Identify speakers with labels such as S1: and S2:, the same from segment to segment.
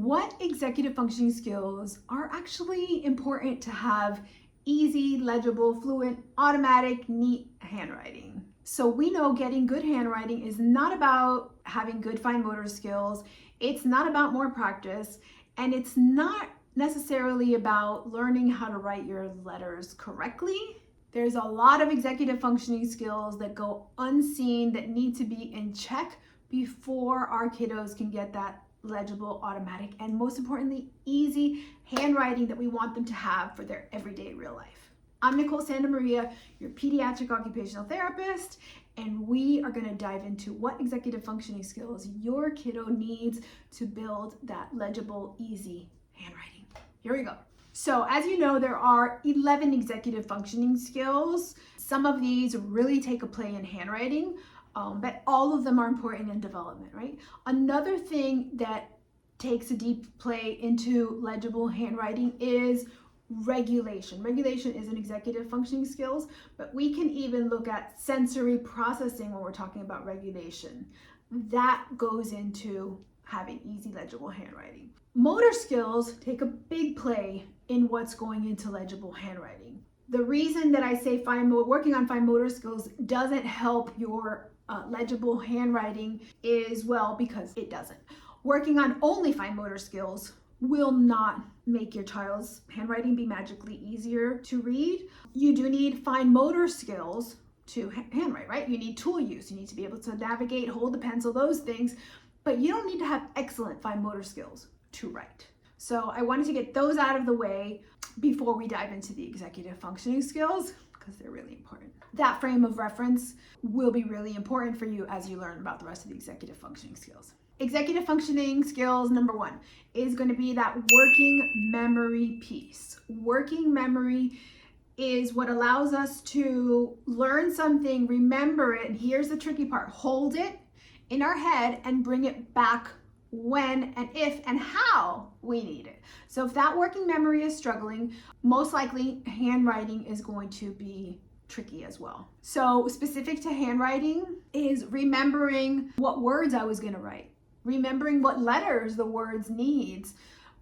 S1: What executive functioning skills are actually important to have easy, legible, fluent, automatic, neat handwriting? So we know getting good handwriting is not about having good fine motor skills. It's not about more practice, and it's not necessarily about learning how to write your letters correctly. There's a lot of executive functioning skills that go unseen that need to be in check before our kiddos can get that legible, automatic, and most importantly, easy handwriting that we want them to have for their everyday real life. I'm Nicole Santa Maria, your pediatric occupational therapist, and we are going to dive into what executive functioning skills your kiddo needs to build that legible, easy handwriting. Here we go. So as you know, there are 11 executive functioning skills. Some of these really take a play in handwriting, but all of them are important in development, right? Another thing that takes a deep play into legible handwriting is regulation. Regulation is an executive functioning skills, but we can even look at sensory processing when we're talking about regulation. That goes into having easy, legible handwriting. Motor skills take a big play in what's going into legible handwriting. The reason that I say working on fine motor skills doesn't help your legible handwriting is, well, because it doesn't. Working on only fine motor skills will not make your child's handwriting be magically easier to read. You do need fine motor skills to handwrite, right? You need tool use. You need to be able to navigate, hold the pencil, those things, but you don't need to have excellent fine motor skills to write. So I wanted to get those out of the way before we dive into the executive functioning skills, because they're really important. That frame of reference will be really important for you as you learn about the rest of the executive functioning skills. Executive functioning skills number 1 is going to be that working memory piece. Working memory is what allows us to learn something, remember it, and here's the tricky part: hold it in our head and bring it back when and if and how we need it. So if that working memory is struggling, most likely handwriting is going to be tricky as well. So specific to handwriting is remembering what words I was going to write, remembering what letters the words needs,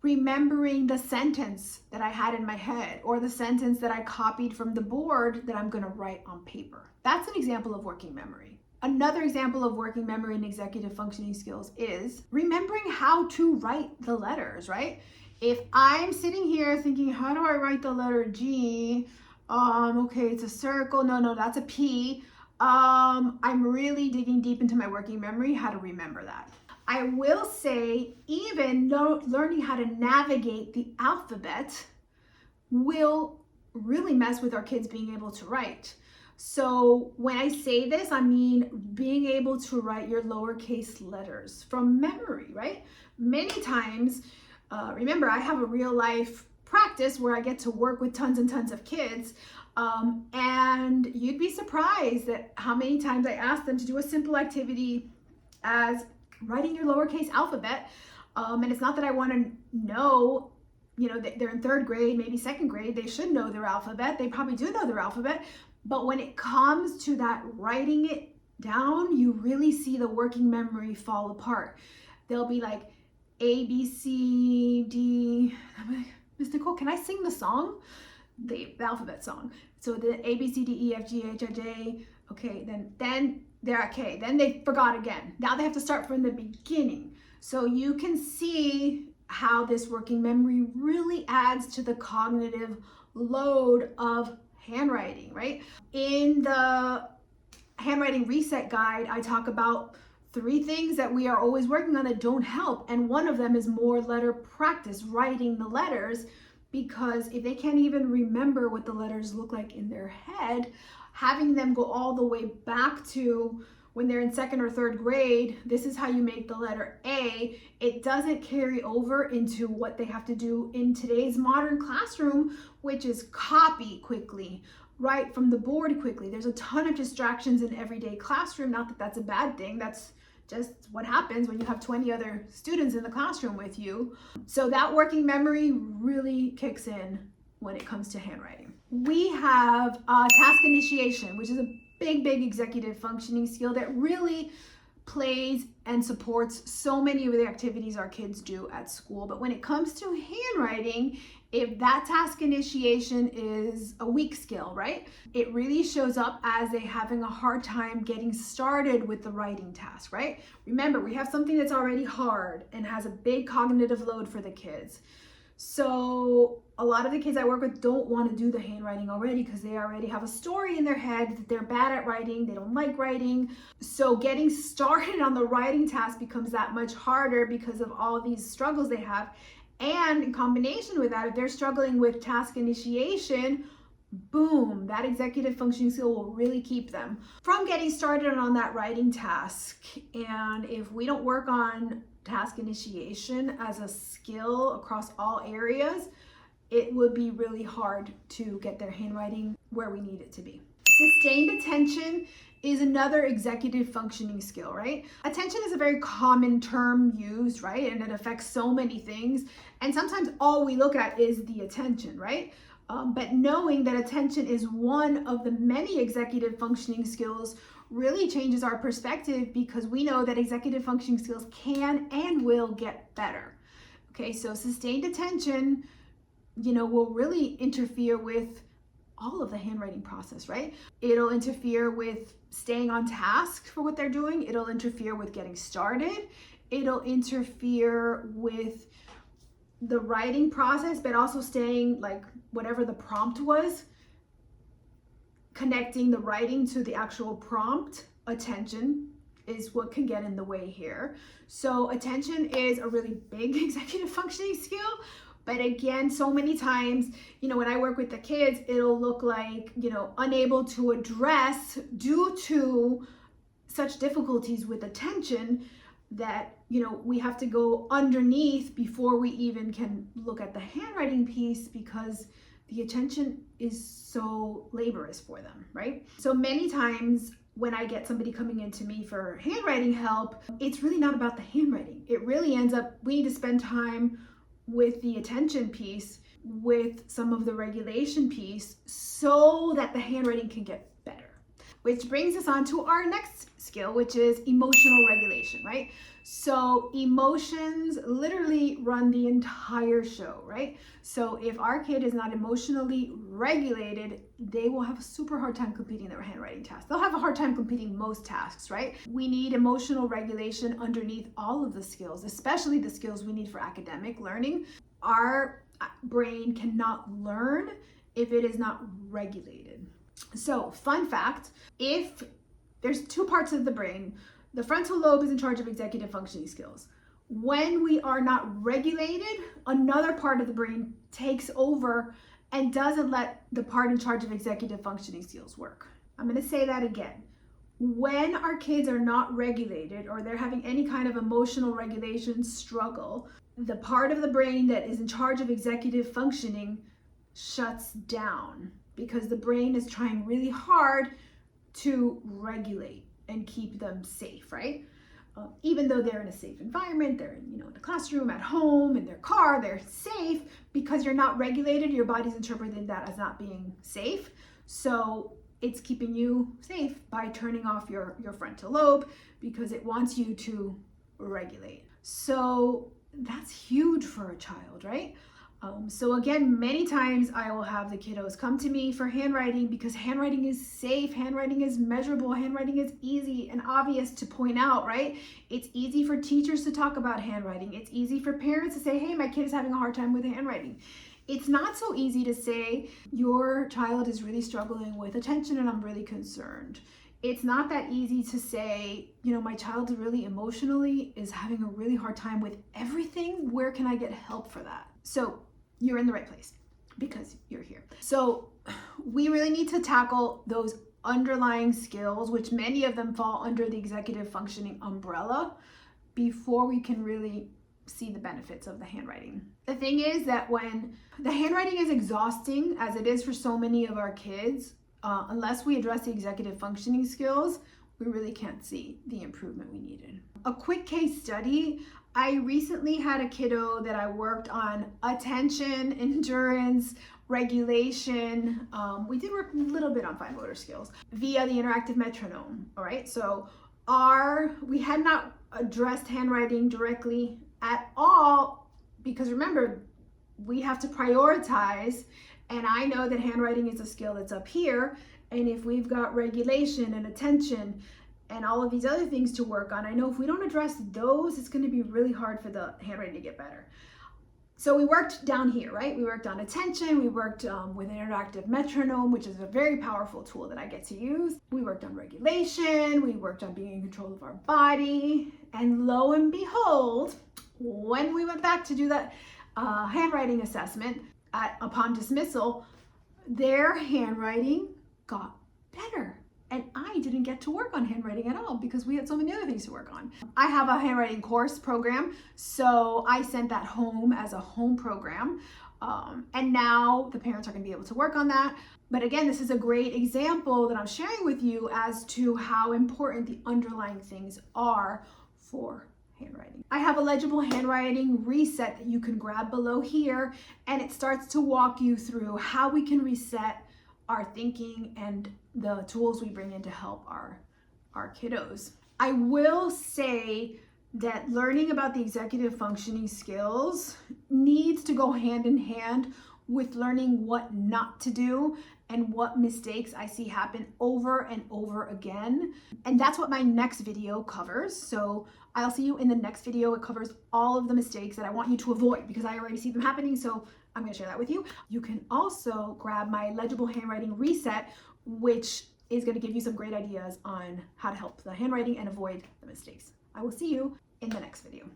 S1: remembering the sentence that I had in my head or the sentence that I copied from the board that I'm going to write on paper. That's an example of working memory. Another example of working memory and executive functioning skills is remembering how to write the letters, right? If I'm sitting here thinking, how do I write the letter G? Okay, it's a circle. No, that's a P. I'm really digging deep into my working memory, how to remember that. I will say even learning how to navigate the alphabet will really mess with our kids being able to write. So when I say this, I mean being able to write your lowercase letters from memory, right? Many times, remember, I have a real life practice where I get to work with tons and tons of kids, and you'd be surprised at how many times I ask them to do a simple activity as writing your lowercase alphabet. And it's not that I want to know, they're in 3rd grade, maybe 2nd grade, they should know their alphabet. They probably do know their alphabet. But when it comes to that writing it down, you really see the working memory fall apart. They'll be like A, B, C, D. I'm like, Miss Nicole, can I sing the song? The alphabet song. So the A, B, C, D, E, F, G, H, I, J. Okay, then they're okay. Then they forgot again. Now they have to start from the beginning. So you can see how this working memory really adds to the cognitive load of handwriting, right? In the handwriting reset guide, I talk about 3 things that we are always working on that don't help. And one of them is more letter practice, writing the letters, because if they can't even remember what the letters look like in their head, having them go all the way back to when they're in 2nd or 3rd grade, this is how you make the letter A. It doesn't carry over into what they have to do in today's modern classroom, which is copy quickly, write from the board quickly. There's a ton of distractions in everyday classroom. Not that that's a bad thing. That's just what happens when you have 20 other students in the classroom with you. So that working memory really kicks in when it comes to handwriting. We have task initiation, which is a big executive functioning skill that really plays and supports so many of the activities our kids do at school. But when it comes to handwriting, if that task initiation is a weak skill, right, it really shows up as they having a hard time getting started with the writing task, right? Remember, we have something that's already hard and has a big cognitive load for the kids. So a lot of the kids I work with don't want to do the handwriting already because they already have a story in their head that they're bad at writing, they don't like writing. So getting started on the writing task becomes that much harder because of all these struggles they have. And in combination with that, if they're struggling with task initiation, boom, that executive functioning skill will really keep them from getting started on that writing task. And if we don't work on task initiation as a skill across all areas, it would be really hard to get their handwriting where we need it to be. Sustained attention is another executive functioning skill, right? Attention is a very common term used, right? And it affects so many things. And sometimes all we look at is the attention, right? But knowing that attention is one of the many executive functioning skills really changes our perspective, because we know that executive functioning skills can and will get better. Okay, so sustained attention, will really interfere with all of the handwriting process, right? It'll interfere with staying on task for what they're doing. It'll interfere with getting started. It'll interfere with the writing process, but also staying, like, whatever the prompt was, connecting the writing to the actual prompt. Attention is what can get in the way here. So attention is a really big executive functioning skill. But again, so many times, when I work with the kids, it'll look like, unable to address due to such difficulties with attention that, we have to go underneath before we even can look at the handwriting piece, because the attention is so laborious for them, right? So many times when I get somebody coming into me for handwriting help, it's really not about the handwriting. It really ends up, we need to spend time with the attention piece, with some of the regulation piece, so that the handwriting can get better. Which brings us on to our next skill, which is emotional regulation, right? So emotions literally run the entire show, right? So if our kid is not emotionally regulated, they will have a super hard time completing their handwriting tasks. They'll have a hard time completing most tasks, right? We need emotional regulation underneath all of the skills, especially the skills we need for academic learning. Our brain cannot learn if it is not regulated. So, fun fact, if there's two parts of the brain, the frontal lobe is in charge of executive functioning skills. When we are not regulated, another part of the brain takes over and doesn't let the part in charge of executive functioning skills work. I'm going to say that again. When our kids are not regulated, or they're having any kind of emotional regulation struggle, the part of the brain that is in charge of executive functioning shuts down, because the brain is trying really hard to regulate and keep them safe, right? Even though they're in a safe environment, they're in the classroom, at home, in their car, they're safe. Because you're not regulated, your body's interpreting that as not being safe. So it's keeping you safe by turning off your frontal lobe, because it wants you to regulate. So that's huge for a child, right? So again, many times I will have the kiddos come to me for handwriting, because handwriting is safe, handwriting is measurable, handwriting is easy and obvious to point out, right? It's easy for teachers to talk about handwriting. It's easy for parents to say, hey, my kid is having a hard time with handwriting. It's not so easy to say, your child is really struggling with attention and I'm really concerned. It's not that easy to say, my child really emotionally is having a really hard time with everything. Where can I get help for that? So you're in the right place, because you're here. So we really need to tackle those underlying skills, which many of them fall under the executive functioning umbrella, before we can really see the benefits of the handwriting. The thing is that when the handwriting is exhausting, as it is for so many of our kids, unless we address the executive functioning skills, we really can't see the improvement we needed. A quick case study. I recently had a kiddo that I worked on attention, endurance, regulation. We did work a little bit on fine motor skills via the interactive metronome. All right, so we had not addressed handwriting directly at all, because remember, we have to prioritize, and I know that handwriting is a skill that's up here, and if we've got regulation and attention and all of these other things to work on, I know if we don't address those, it's going to be really hard for the handwriting to get better. So we worked down here, right? We worked on attention, we worked with an interactive metronome, which is a very powerful tool that I get to use. We worked on regulation, we worked on being in control of our body, and lo and behold, when we went back to do that handwriting assessment upon dismissal, their handwriting got better. And I didn't get to work on handwriting at all because we had so many other things to work on. I have a handwriting course program, so I sent that home as a home program. And now the parents are going to be able to work on that. But again, this is a great example that I'm sharing with you as to how important the underlying things are for handwriting. I have a legible handwriting reset that you can grab below here, and it starts to walk you through how we can reset our thinking and the tools we bring in to help our kiddos. I will say that learning about the executive functioning skills needs to go hand in hand with learning what not to do and what mistakes I see happen over and over again. And that's what my next video covers. So I'll see you in the next video. It covers all of the mistakes that I want you to avoid because I already see them happening. So I'm going to share that with you. You can also grab my legible handwriting reset, which is going to give you some great ideas on how to help the handwriting and avoid the mistakes. I will see you in the next video.